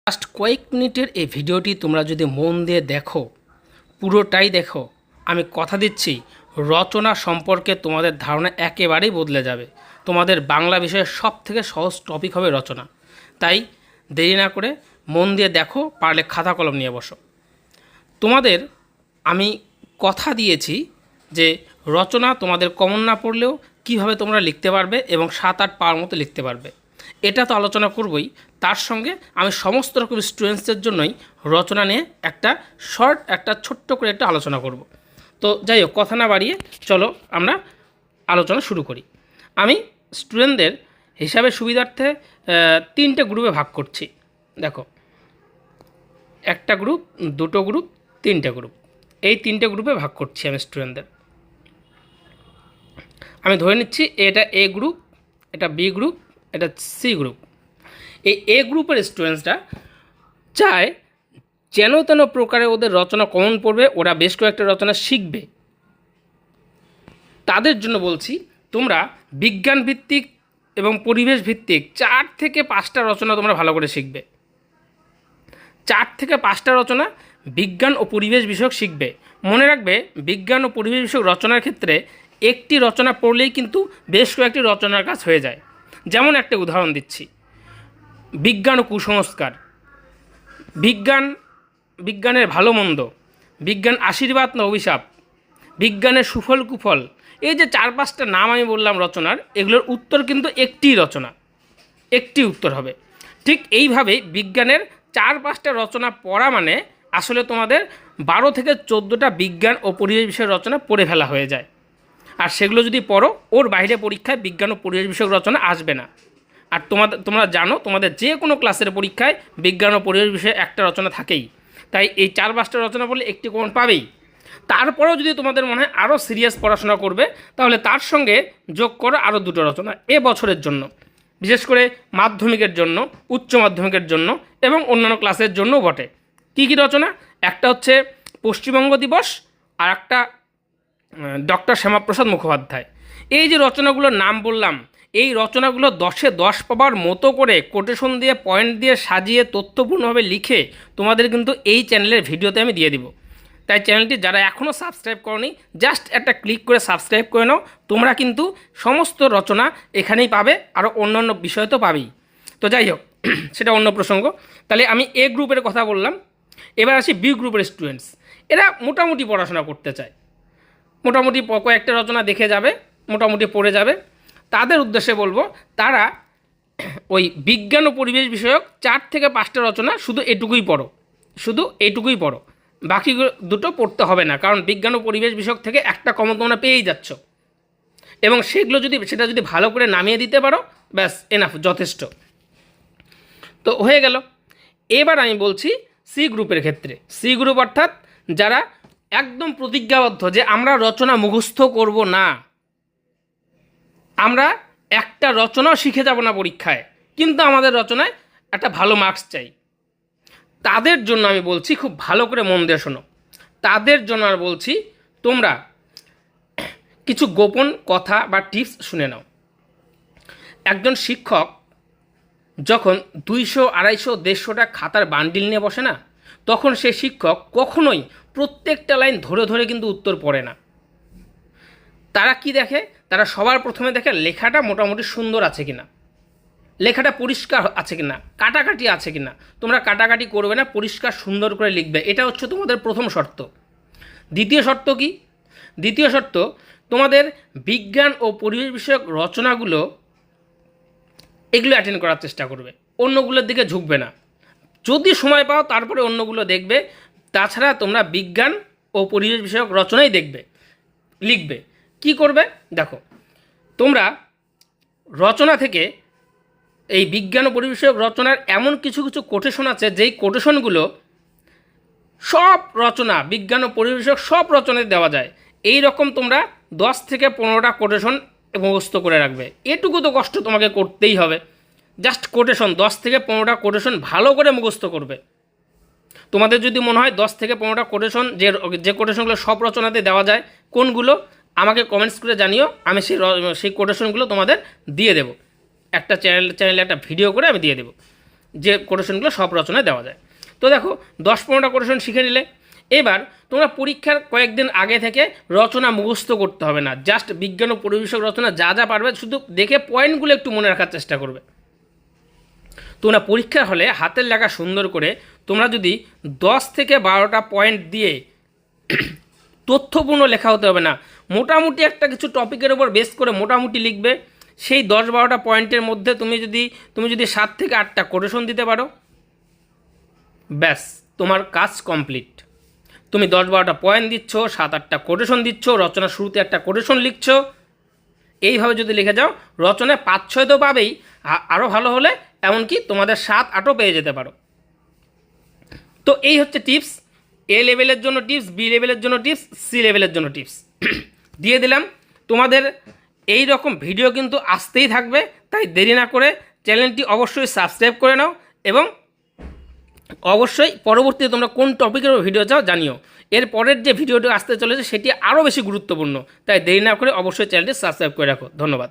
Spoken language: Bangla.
জাস্ট কয়েক মিনিটের এই ভিডিওটি তোমরা যদি মন দিয়ে দেখো, পুরোটাই দেখো, আমি কথা দিচ্ছি রচনা সম্পর্কে তোমাদের ধারণা একেবারেই বদলে যাবে। তোমাদের বাংলা বিষয়ের সবথেকে সহজ টপিক হবে রচনা। তাই দেরি না করে মন দিয়ে দেখো, পারলে খাতা কলম নিয়ে বসো। তোমাদের আমি কথা দিয়েছি যে রচনা তোমাদের কমন না পড়লেও কীভাবে তোমরা লিখতে পারবে এবং 7-8 পাওয়ার মতো লিখতে পারবে, এটা তো আলোচনা করবই। তার সঙ্গে আমি সমস্ত রকম স্টুডেন্টসদের জন্যই রচনা নিয়ে একটা ছোট্ট করে একটা আলোচনা করব। তো যাই হোক, কথা না বাড়িয়ে চলো আমরা আলোচনা শুরু করি। আমি স্টুডেন্টদের হিসাবে সুবিধার্থে 3টে গ্রুপে ভাগ করছি। দেখো, একটা গ্রুপ, দুটো গ্রুপ, 3টে গ্রুপ, এই 3টে গ্রুপে ভাগ করছি আমি স্টুডেন্টদের। আমি ধরে নিচ্ছি এটা এ গ্রুপ, এটা বি গ্রুপ, এটা সি গ্রুপ। এই এ গ্রুপের স্টুডেন্টসরা চায় যেন তেন প্রকারে ওদের রচনা কমন পড়বে, ওরা বেশ কয়েকটা রচনা শিখবে। তাদের জন্য বলছি, তোমরা বিজ্ঞান ভিত্তিক এবং পরিবেশ ভিত্তিক 4 থেকে 5টা রচনা তোমরা ভালো করে শিখবে। 4 থেকে 5টা রচনা বিজ্ঞান ও পরিবেশ বিষয়ক শিখবে। মনে রাখবে, বিজ্ঞান ও পরিবেশ বিষয়ক রচনার ক্ষেত্রে একটি রচনা পড়লেই কিন্তু বেশ কয়েকটি রচনার কাজ হয়ে যায়। যেমন একটা উদাহরণ দিচ্ছি, বিজ্ঞান ও কুসংস্কার, বিজ্ঞানের ভালো মন্দ, বিজ্ঞান আশীর্বাদ না অভিশাপ, বিজ্ঞানের সুফল কুফল, এই যে 4-5টা নাম আমি বললাম রচনার, এগুলোর উত্তর কিন্তু একটি রচনা, একটি উত্তর হবে। ঠিক এইভাবে বিজ্ঞানের 4-5টা রচনা পড়া মানে আসলে তোমাদের 12 থেকে 14টা বিজ্ঞান ও পরিবেশ বিষয়ক রচনা পড়ে ফেলা হয়ে যায়। আর সেগুলো যদি পড়ো, ওর বাইরে পরীক্ষায় বিজ্ঞান ও পরিবেশ বিষয়ক রচনা আসবে না। আর তোমরা জানো, তোমাদের যে কোনো ক্লাসের পরীক্ষায় বিজ্ঞান ও পরিবেশ বিষয়ে একটা রচনা থাকেই। তাই এই 4-5টা রচনা বললে একটি কমন পাবেই। তারপরেও যদি তোমাদের মনে হয় আরও সিরিয়াস পড়াশোনা করবে, তাহলে তার সঙ্গে যোগ করো আরও 2টো রচনা এ বছরের জন্য, বিশেষ করে মাধ্যমিকের জন্য, উচ্চ মাধ্যমিকের জন্য এবং অন্যান্য ক্লাসের জন্যও বটে। কী কী রচনা? একটা হচ্ছে পশ্চিমবঙ্গ দিবস, আর একটা ডক্টর শ্যামাপ্রসাদ মুখোপাধ্যায়। এই যে রচনাগুলোর নাম বললাম, এই রচনাগুলো 10-এ 10 পাবার মতো করে কোটেশন দিয়ে, পয়েন্ট দিয়ে সাজিয়ে তথ্যপূর্ণভাবে লিখে তোমাদের কিন্তু এই চ্যানেলের ভিডিওতে আমি দিয়ে দিব। তাই চ্যানেলটি যারা এখনও সাবস্ক্রাইব করনি, জাস্ট একটা ক্লিক করে সাবস্ক্রাইব করে নাও। তোমরা কিন্তু সমস্ত রচনা এখানেই পাবে, আরও অন্যান্য বিষয় তো পাবেই। তো যাই হোক, সেটা অন্য প্রসঙ্গ। তাহলে আমি এ গ্রুপের কথা বললাম। এবার আসি বি গ্রুপের স্টুডেন্টস। এরা মোটামুটি পড়াশোনা করতে চায়, মোটামুটি কয়েকটা রচনা দেখে যাবে, মোটামুটি পড়ে যাবে। তাদের উদ্দেশ্যে বলবো, তারা ওই বিজ্ঞান ও পরিবেশ বিষয়ক 4 থেকে 5টা রচনা শুধু এইটুকুই পড়ো, বাকি দুটো পড়তে হবে না। কারণ বিজ্ঞান ও পরিবেশ বিষয়ক থেকে একটা কমন তোমরা পেয়েই যাচ্ছ, এবং সেটা যদি ভালো করে নামিয়ে দিতে পারো, ব্যাস এনাফ, যথেষ্ট। তো হয়ে গেল। এবার আমি বলছি সি গ্রুপের ক্ষেত্রে। সি গ্রুপ অর্থাৎ যারা একদম প্রতিজ্ঞাবদ্ধ যে আমরা রচনা মুখস্থ করব না, আমরা একটা রচনাও শিখে যাব না পরীক্ষায়, কিন্তু আমাদের রচনায় একটা ভালো মার্কস চাই। তাদের জন্য আমি বলছি, খুব ভালো করে মন দিয়ে শোনো, তাদের জন্য আর বলছি, তোমরা কিছু গোপন কথা বা টিপস শুনে নাও। একজন শিক্ষক যখন 200, 250, 150টা খাতার বান্ডিল নিয়ে বসে না, তখন সে শিক্ষক কখনোই প্রত্যেকটা লাইন ধরে ধরে কিন্তু উত্তর পড়ে না। তারা কি দেখে? তারা সবার প্রথমে দেখে লেখাটা মোটামুটি সুন্দর আছে কিনা, লেখাটা পরিষ্কার আছে কিনা, কাটাকাটি আছে কিনা। তোমরা কাটাকাটি করবে না, পরিষ্কার সুন্দর করে লিখবে, এটা হচ্ছে তোমাদের প্রথম শর্ত। দ্বিতীয় শর্ত কি? দ্বিতীয় শর্ত, তোমাদের বিজ্ঞান ও পরিবেশ বিষয়ক রচনাগুলো এগুলো অ্যাটেন্ড করার চেষ্টা করবে, অন্যগুলোর দিকে ঝুঁকবে না। যদি সময় পাও তারপরে অন্যগুলো দেখবে, তাছাড়া তোমরা বিজ্ঞান ও পরিবেশ বিষয়ক রচনাই লিখবে। কি করবে? দেখো, তোমরা রচনা থেকে এই বিজ্ঞান ও পরিবেশ বিষয়ক রচনার এমন কিছু কিছু কোটেশন আছে, যেই কোটেশনগুলো সব রচনা, বিজ্ঞান ও পরিবেশ বিষয়ক সব রচনায় দেওয়া যায়। এই রকম তোমরা 10 থেকে 15টা কোটেশন মুখস্থ করে রাখবে। এটুকু তো কষ্ট তোমাকে করতেই হবে। জাস্ট কোটেশন 10 থেকে 15টা কোটেশন ভালো করে মুখস্থ করবে। তোমাদের যদি মনে হয় 10 থেকে 15টা কোটেশন, যে কোটেশনগুলো সব রচনাতে দেওয়া যায়, কোনগুলো আমাকে কমেন্টস করে জানিও, আমি সেই কোটেশনগুলো তোমাদের দিয়ে দেবো। একটা চ্যানেলে একটা ভিডিও করে আমি দিয়ে দেবো। যে কোটেশনগুলো সব রচনায় দেওয়া যায়। তো দেখো 10-15টা কোটেশন শিখে নিলে। এবার তোমরা পরীক্ষার কয়েকদিন আগে থেকে রচনা মুখস্থ করতে হবে না, জাস্ট বিজ্ঞান ও পরিবেশক রচনা যা যা পারবে শুধু দেখে পয়েন্টগুলো একটু মনে রাখার চেষ্টা করবে। তোমরা পরীক্ষা হলে হাতের লেখা সুন্দর করে তোমরা যদি 10 থেকে 12টা পয়েন্ট দিয়ে তথ্যপূর্ণ লেখা হতে হবে না, মোটামুটি একটা কিছু টপিকের ওপর বেস করে মোটামুটি লিখবে। সেই 10-12টা পয়েন্টের মধ্যে তুমি যদি 7 থেকে 8টা কোটেশন দিতে পারো, ব্যাস তোমার কাজ কমপ্লিট। তুমি 10-12টা পয়েন্ট দিচ্ছ, 7-8টা কোটেশন দিচ্ছ, রচনার শুরুতে একটা কোটেশন লিখছো, এইভাবে যদি লিখে যাও রচনায় 5-6 তো পাবেই, আরও ভালো হলে এমনকি তোমাদের 7-8ও পেয়ে যেতে পারো। তো এই হচ্ছে টিপস, এ লেভেলের জন্য টিপস, বি লেভেলের জন্য টিপস, সি লেভেলের জন্য টিপস দিয়ে দিলাম। তোমাদের এই রকম ভিডিও কিন্তু আসতেই থাকবে, তাই দেরি না করে চ্যানেলটি অবশ্যই সাবস্ক্রাইব করে নাও এবং অবশ্যই পরবর্তীতে তোমরা কোন টপিকের ভিডিও চাও জানিও। এর পরের যে ভিডিওটি আসতে চলেছে সেটি আরও বেশি গুরুত্বপূর্ণ, তাই দেরি না করে অবশ্যই চ্যানেলটি সাবস্ক্রাইব করে রাখো। ধন্যবাদ।